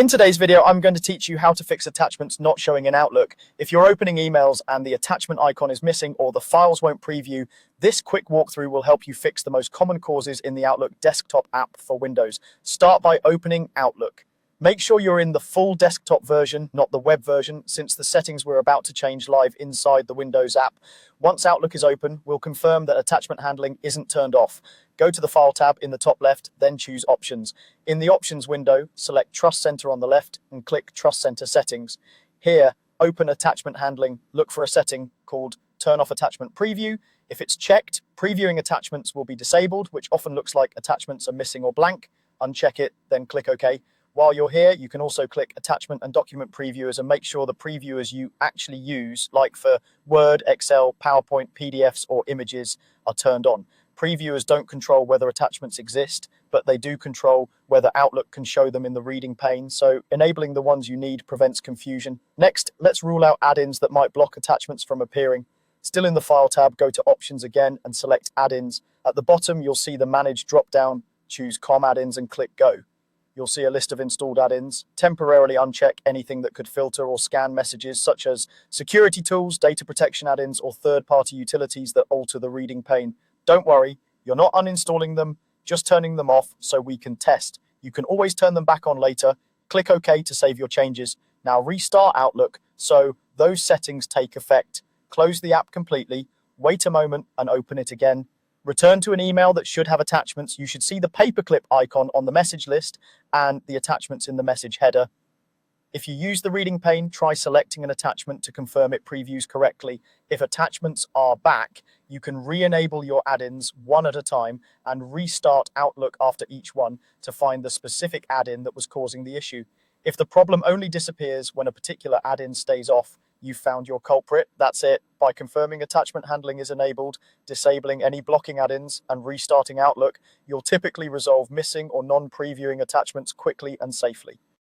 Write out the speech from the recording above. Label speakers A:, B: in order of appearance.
A: In today's video, I'm going to teach you how to fix attachments not showing in Outlook. If you're opening emails and the attachment icon is missing or the files won't preview, this quick walkthrough will help you fix the most common causes in the Outlook desktop app for Windows. Start by opening Outlook. Make sure you're in the full desktop version, not the web version, since the settings we're about to change live inside the Windows app. Once Outlook is open, we'll confirm that attachment handling isn't turned off. Go to the File tab in the top left, then choose Options. In the Options window, select Trust Center on the left and click Trust Center Settings. Here, open Attachment Handling, look for a setting called Turn Off Attachment Preview. If it's checked, previewing attachments will be disabled, which often looks like attachments are missing or blank. Uncheck it, then click OK. While you're here, you can also click Attachment and Document Previewers and make sure the previewers you actually use, like for Word, Excel, PowerPoint, PDFs, or images, are turned on. Previewers don't control whether attachments exist, but they do control whether Outlook can show them in the reading pane, so enabling the ones you need prevents confusion. Next, let's rule out add-ins that might block attachments from appearing. Still in the File tab, go to Options again and select Add-ins. At the bottom, you'll see the Manage drop-down, choose COM add-ins and click Go. You'll see a list of installed add-ins. Temporarily uncheck anything that could filter or scan messages, such as security tools, data protection add-ins, or third-party utilities that alter the reading pane. Don't worry, you're not uninstalling them, just turning them off so we can test. You can always turn them back on later. Click OK to save your changes. Now restart Outlook so those settings take effect. Close the app completely, wait a moment and open it again. Return to an email that should have attachments. You should see the paperclip icon on the message list and the attachments in the message header. If you use the reading pane, try selecting an attachment to confirm it previews correctly. If attachments are back, you can re-enable your add-ins one at a time and restart Outlook after each one to find the specific add-in that was causing the issue. If the problem only disappears when a particular add-in stays off, you've found your culprit. That's it. By confirming attachment handling is enabled, disabling any blocking add-ins, and restarting Outlook, you'll typically resolve missing or non-previewing attachments quickly and safely.